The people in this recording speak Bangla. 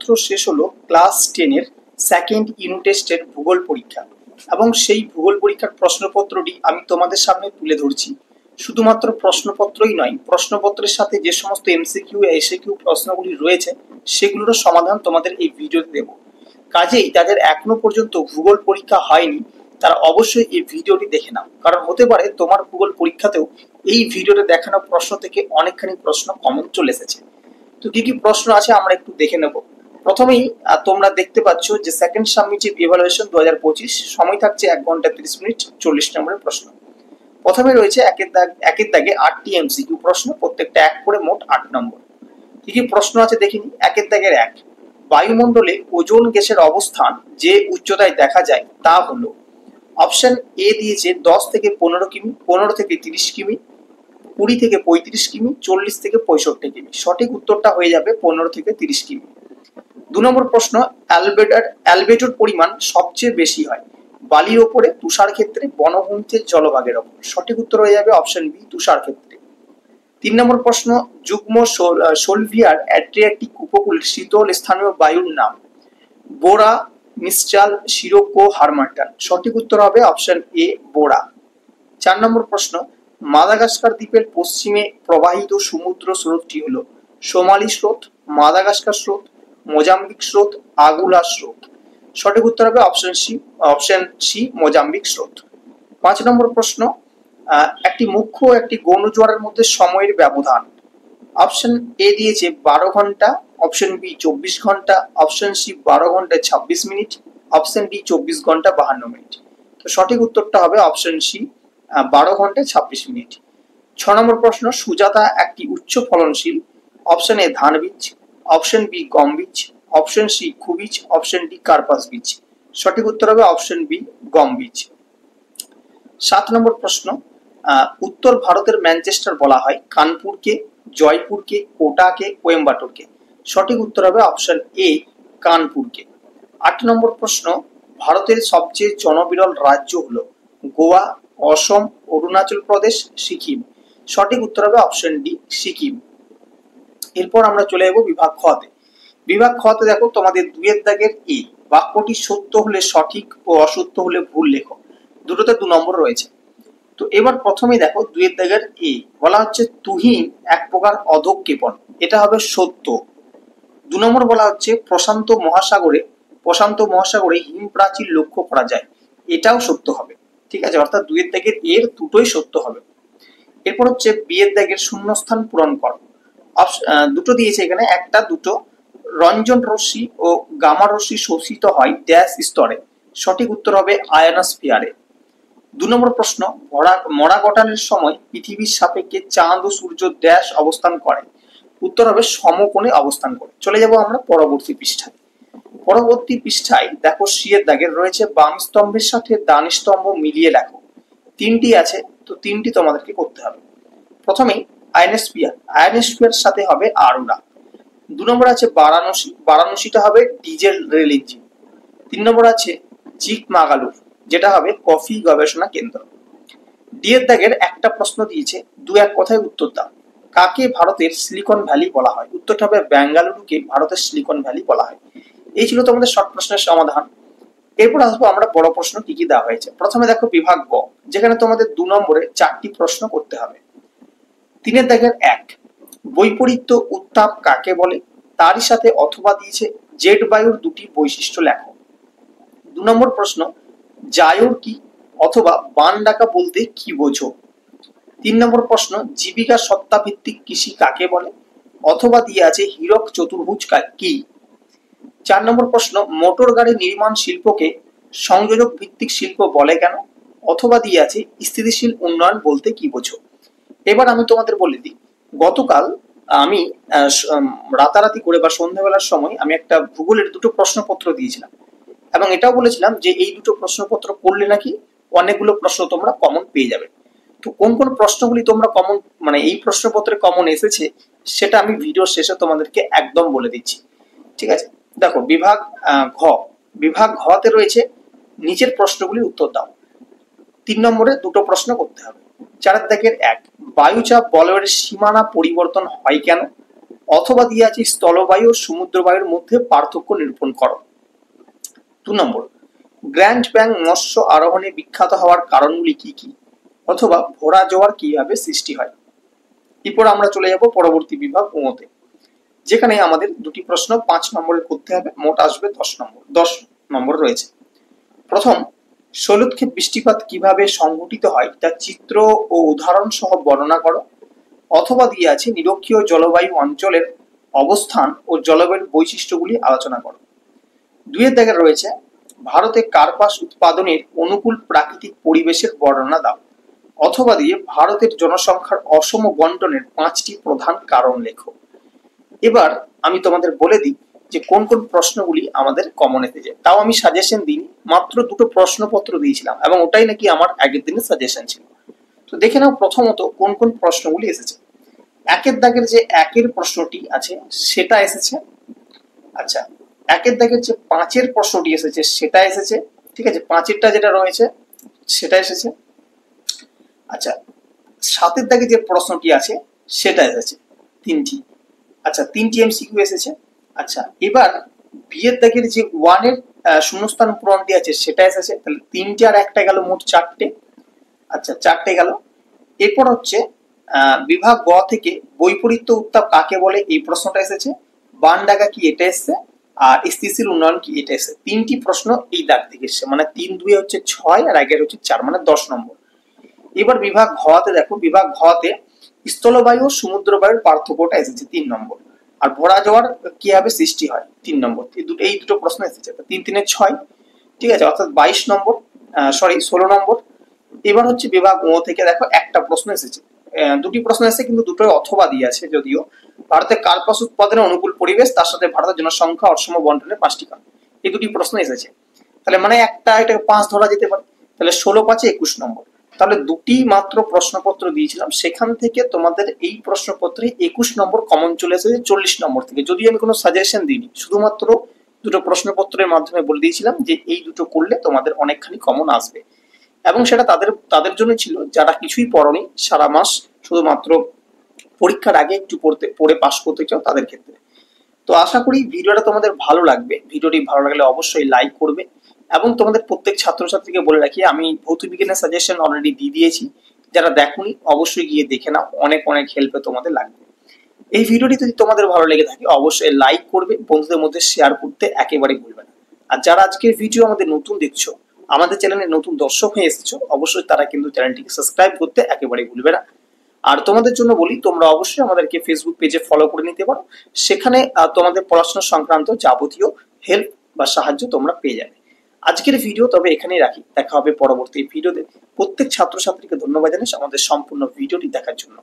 এইমাত্র শেষ হলো ক্লাস 10-এর সেকেন্ড ইউনিট টেস্টের ভূগোল পরীক্ষা এবং সেই ভূগোল পরীক্ষার প্রশ্নপত্রটি আমি তোমাদের সামনে তুলে ধরছি। শুধুমাত্র প্রশ্নপত্রই নয়, প্রশ্নপত্রের সাথে যে সমস্ত এমসিকিউ এসএকিউ প্রশ্নগুলি রয়েছে সেগুলোর সমাধান তোমাদের এই ভিডিওতে দেব। কাজেই যাদের এখনো পর্যন্ত ভূগোল পরীক্ষা হয়নি তারা অবশ্যই এই ভিডিওটি দেখে নাও, কারণ হতে পারে তোমার ভূগোল পরীক্ষাতেও এই ভিডিওতে দেখানো প্রশ্ন থেকে অনেকখানি প্রশ্ন কমন চলে এসেছে। তো কি কি প্রশ্ন আছে আমরা একটু দেখে নেব। প্রথমেই তোমরা দেখতে পাচ্ছ যে সেকেন্ড সাবমিটিভ ইভালুয়েশন 2025, সময় থাকছে 1 ঘন্টা 30 মিনিট, 40 নম্বরের প্রশ্ন। প্রথমে রয়েছে একের দাগে 8টি এমসিকিউ প্রশ্ন, প্রত্যেকটা 1 করে মোট 8 নম্বর। কি কি প্রশ্ন আছে দেখিনি। একের দাগের 1, বায়ুমণ্ডলে ওজোন গ্যাসের অবস্থান যে উচ্চতায় দেখা যায় তা হলো। অপশন এ দিয়েছে 10 থেকে 15 কিমি, 15 থেকে 30 কিমি, 20 থেকে 35 কিমি, 40 থেকে 65 কিমি। সঠিক উত্তরটা হয়ে যাবে 15 থেকে 30 কিমি। 2 নম্বর প্রশ্ন, অ্যালবেডোর পরিমাণ সবচেয়ে বেশি হয় বালির ওপরে, তুষার ক্ষেত্রে, বনভূমিতে, জলভাগের ওপর। সঠিক উত্তর হয়ে যাবে অপশন বি, তুষার ক্ষেত্রে। 3 নম্বর প্রশ্ন, যুগ্ম সোলভিয়ার অ্যাড্রিয়াটিক উপকূলের শীতল স্থানীয় বায়ুর নাম। বোরা, মিস্ট্রাল, সিরোকো, হারমাটান। সঠিক উত্তর হবে অপশন এ, বোরা। 4 নম্বর প্রশ্ন, মাদাগাস্কার দ্বীপের পশ্চিমে প্রবাহিত সমুদ্র স্রোতটি হলো সোমালি স্রোত, মাদাগাস্কার স্রোত, মোজাম্বিক স্রোত, আগুলা স্রোত। সঠিক উত্তর হবে অপশন সি, মোজাম্বিক স্রোত। 5 নম্বর প্রশ্ন, একটি মুখ্য একটি গৌণ জোয়ারের মধ্যে সময়ের ব্যবধান। অপশন এ দিয়েছে 12 ঘন্টা, অপশন বি 24 ঘন্টা, অপশন সি 12 ঘন্টা 26 মিনিট, অপশন ডি 24 ঘন্টা 52 মিনিট। তো সঠিক উত্তরটা হবে অপশন সি, 12 ঘন্টা 26 মিনিট। 6 নম্বর প্রশ্ন, সুজাতা একটি উচ্চ ফলনশীল। অপশন এ ধান বীজ, অপশন বি গম বীজ, অপশন সি খুবীজ, অপশন ডি কার্পাস বীজ। সঠিক উত্তর হবে অপশন বি, গম বীজ। 7 নম্বর প্রশ্ন, উত্তর ভারতের ম্যানচেস্টার বলা হয় কানপুরকে, জয়পুরকে, কোটাকে, কোয়েম্বাটোরকে। সঠিক উত্তর হবে অপশন এ, কানপুরকে। 8 নম্বর প্রশ্ন, ভারতের সবচেয়ে জনবিরল রাজ্য হলো গোয়া, অসম, অরুণাচল প্রদেশ, সিকিম। সঠিক উত্তর হবে অপশন ডি, সিকিম। এরপর আমরা চলে যাব বিভাগ খতে। বিভাগ খতে দেখো তোমাদের 2 এর দাগের এ, বাক্যটি সত্য হলে সঠিক ও অসত্য হলে ভুল লেখো। দুটোতে 2 নম্বর রয়েছে। তো এবার প্রথমেই দেখো 2 এর দাগের এ, বলা হচ্ছে তুহিন এক প্রকার অধঃক্ষেপণ, এটা হবে সত্য। 2 নম্বর বলা হচ্ছে প্রশান্ত মহাসাগরে হিম প্রাচীর লক্ষ্য করা যায়, এটাও সত্য হবে। ঠিক আছে, অর্থাৎ 2 এর দাগের এর দুটোই সত্য হবে। এরপর হচ্ছে বি এর দাগের শূন্যস্থান পূরণ করো। দুটো দিয়েছে এখানে, একটা দুটো। রঞ্জন রশ্মি ও গামা রশ্মি শোষিত হয় ড্যাশ স্তরে। সঠিক উত্তর হবে আয়নোস্ফিয়ারে। 2 নম্বর প্রশ্ন, মরা গঠানের সময় পৃথিবীর সাপেক্ষে চাঁদ ও সূর্য ড্যাশ অবস্থান করে। উত্তর হবে সমকোণে অবস্থান করে। চলে যাব আমরা পরবর্তী পৃষ্ঠায়। পরবর্তী পৃষ্ঠায় দেখো সি এর দাগের রয়েছে বাম স্তম্ভের সাথে ডান স্তম্ভ মিলিয়ে লেখো। 3টি আছে, তো 3টি তোমাদেরকে করতে হবে। প্রথমেই আয়নোস্ফিয়ার সাথে হবে আরোরা। 2 নম্বর আছে বারাণসীটা হবে ডিজেল রেল ইঞ্জিন। 3 নম্বর আছে চিকমাগালুর, যেটা হবে কফি গবেষণা কেন্দ্র। ডি এর দাগের একটা প্রশ্ন দিয়েছে, 2-1 কথায় উত্তর দাও। কাকে ভারতের সিলিকন ভ্যালি বলা হয়? উত্তরটা হবে বেঙ্গালুরুকে ভারতের সিলিকন ভ্যালি বলা হয়। এই ছিল তোমাদের শর্ট প্রশ্নের সমাধান। এরপর আসবো আমরা বড় প্রশ্ন কি কি দেওয়া হয়েছে। প্রথমে দেখো বিভাগ গ, যেখানে তোমাদের 2 নম্বরে 4টি প্রশ্ন করতে হবে। 3 এর দাগের 1, বৈপরীত্য উত্তাপ কাকে বলে? তারই সাথে অথবা দিয়েছে জেট বায়ুর 2টি বৈশিষ্ট্য লেখো। 2 নম্বর প্রশ্ন, জায়োর কি অথবা বান ডাকা বলতে কি বোঝো? 3 নম্বর প্রশ্ন, জীবিকা সত্তা ভিত্তিক কৃষি কাকে বলে? অথবা দিয়ে আছে হীরক চতুর্ভুজ কি? 4 নম্বর প্রশ্ন, মোটর গাড়ি নির্মাণ শিল্পকে সংযোজক ভিত্তিক শিল্প বলে কেন? অথবা দিয়ে আছে স্থিতিশীল উন্নয়ন বলতে কি বোঝো? এবার আমি তোমাদের বলে দিই, গতকাল আমি রাতারাতি করে বা সন্ধ্যাবেলার সময় আমি একটা ভূগোলের 2টো প্রশ্নপত্র দিয়েছিলাম এবং এটাও বলেছিলাম যে এই 2টো প্রশ্নপত্র পড়লে নাকি অনেকগুলো প্রশ্ন তোমরা কমন পেয়ে যাবে। তো কোন কোন প্রশ্নগুলি তোমরা কমন, মানে এই প্রশ্নপত্রে কমন এসেছে সেটা আমি ভিডিও শেষে তোমাদেরকে একদম বলে দিচ্ছি। ঠিক আছে, দেখো বিভাগ ঘতে রয়েছে নিচের প্রশ্নগুলির উত্তর দাও। 3 নম্বরে 2টো প্রশ্ন করতে হবে। 4 এর দাগের 1, বায়ুচাপ বলয়ের সীমানা পরিবর্তন হয় কেন? অথবা দিয়ে আছে স্থলবায়ু ও সমুদ্রবায়ুর মধ্যে পার্থক্য নিরূপণ করো। 2 নম্বর, গ্র্যান্ড ব্যাংক মৎস্য আরোহণে বিখ্যাত হওয়ার কারণগুলি কি কি, অথবা ভরা জোয়ার কিভাবে সৃষ্টি হয়। এরপর আমরা চলে যাব পরবর্তী বিভাগ তে, যেখানে আমাদের দুটি প্রশ্ন 5 নম্বরের করতে হবে, মোট আসবে 10 নম্বর রয়েছে। প্রথম, শৈলক্ষেপ বৃষ্টিপাত কিভাবে সংঘটিত হয় তা চিত্র ও উদাহরণ সহ বর্ণনা করো। অথবা দিয়ে আছে নিরক্ষীয় জলবায়ু অঞ্চলের অবস্থান ও জলবায়ুর বৈশিষ্ট্যগুলি আলোচনা করো। 2 এর দাগে রয়েছে ভারতে কার্পাস উৎপাদনের অনুকূল প্রাকৃতিক পরিবেশের বর্ণনা দাও। অথবা দিয়ে ভারতের জনসংখ্যার অসম বন্টনের 5টি প্রধান কারণ লেখো। এবার আমি তোমাদের বলে দিই যে কোন কোন প্রশ্নগুলি আমাদের কমন এসেছে। তাও আমি সাজেশন দিইনি, মাত্র 2টো প্রশ্নপত্র দিয়েছিলাম এবং ওটাই নাকি আমার আগের দিনের সাজেশন ছিল। তো দেখে নাও প্রথমত কোন কোন প্রশ্নগুলি এসেছে। 1 এর দাগের যে 1 এর প্রশ্নটি আছে সেটা এসেছে। আচ্ছা, 1 এর দাগের যে 5 এর প্রশ্নটি এসেছে সেটা এসেছে। ঠিক আছে, 5 এরটা যেটা রয়েছে সেটা এসেছে। আচ্ছা, 7 এর দাগে যে প্রশ্নটি আছে সেটা এসেছে 3টি। আচ্ছা, 3টি এমসিকিউ এসেছে। আচ্ছা, এবার বি এর দাগের যে 1 এর শূন্যস্থান পূরণটি আছে সেটা এসেছে। তাহলে 3টে আর একটা গেল, মোট 4টে। আচ্ছা, 4টে গেল। এরপর হচ্ছে বিভাগ গ থেকে বৈপরীত্য উত্তাপ কাকে বলে এই প্রশ্নটা এসেছে। বানডাকা কি, এটা এসেছে। আর স্থিতিশীল উন্নয়ন কি, এটা এসেছে। 3টি প্রশ্ন এই দাগ থেকে এসেছে, মানে 3 2 হচ্ছে 6 আর আগের হচ্ছে 4, মানে 10 নম্বর। এবার বিভাগ ঘতে দেখো, বিভাগ ঘতে স্থলবায়ু সমুদ্রবায়ুর পার্থক্যটা এসেছে 3 নম্বর। আর ভরা জোয়ার কিভাবে সৃষ্টি হয় 3 নম্বর। এই দুটো প্রশ্ন এসেছে। 3 3 6, ঠিক আছে, অর্থাৎ 22 নম্বর, 16 নম্বর। এবার হচ্ছে বিভাগ ও থেকে দেখো একটা প্রশ্ন এসেছে, দুটি প্রশ্ন এসেছে কিন্তু দুটোই অথবা দিয়ে আছে। যদিও ভারতে কার্পাস উৎপাদনের অনুকূল পরিবেশ, তার সাথে ভারতের জনসংখ্যা অসম বন্টনের 5টি কারণ, এই দুটি প্রশ্ন এসেছে। তাহলে মানে একটা এটাকে 5 ধরা যেতে পারে। তাহলে 16 5 21 নম্বর। তাহলে দুটি মাত্র প্রশ্নপত্র দিয়েছিলাম, সেখান থেকে তোমাদের এই প্রশ্নপত্রে 21 নম্বর কমন চলে এসেছে 40 নম্বর থেকে। যদিও আমি কোনো সাজেশন দিইনি, শুধুমাত্র দুটো প্রশ্নপত্রের মাধ্যমে বলে দিয়েছিলাম যে এই দুটো করলে তোমাদের অনেকখানি কমন আসবে। এবং সেটা তাদের জন্য ছিল যারা কিছুই পড়নি সারা মাস, শুধুমাত্র পরীক্ষার আগে একটু পড়ে পাস করতে চাও তাদের ক্ষেত্রে। তো আশা করি ভিডিওটা তোমাদের ভালো লাগবে। ভিডিওটি ভালো লাগলে অবশ্যই লাইক করবে এবং তোমাদের প্রত্যেক ছাত্রছাত্রীকে বলে রাখি আমি ভৌত বিজ্ঞানের সাজেশন অলরেডি দিয়ে দিয়েছি। যারা দেখোনি অবশ্যই গিয়ে দেখে নাও, অনেক অনেক হেল্পে তোমাদের লাগবে। এই ভিডিওটি যদি তোমাদের ভালো লেগে থাকে অবশ্যই লাইক করবে, বন্ধুদের মধ্যে শেয়ার করতে একেবারেই ভুলবে না। আর যারা আজকের ভিডিও আমাদের নতুন দেখছো, আমাদের চ্যানেলে নতুন দর্শক হয়ে এসেছো, অবশ্যই তারা কিন্তু চ্যানেলটিকে সাবস্ক্রাইব করতে একেবারেই ভুলবে না। আর তোমাদের জন্য বলি, তোমরা অবশ্যই আমাদেরকে ফেসবুক পেজে ফলো করে নিতে পারো। সেখানে তোমাদের পড়াশোনা সংক্রান্ত যাবতীয় হেল্প বা সাহায্য তোমরা পেয়ে যাবে। আজকের ভিডিও তবে এখানেই রাখি, দেখা হবে পরবর্তী ভিডিওতে। প্রত্যেক ছাত্রছাত্রীকে ধন্যবাদ জানাই আমাদের সম্পূর্ণ ভিডিওটি দেখার জন্য।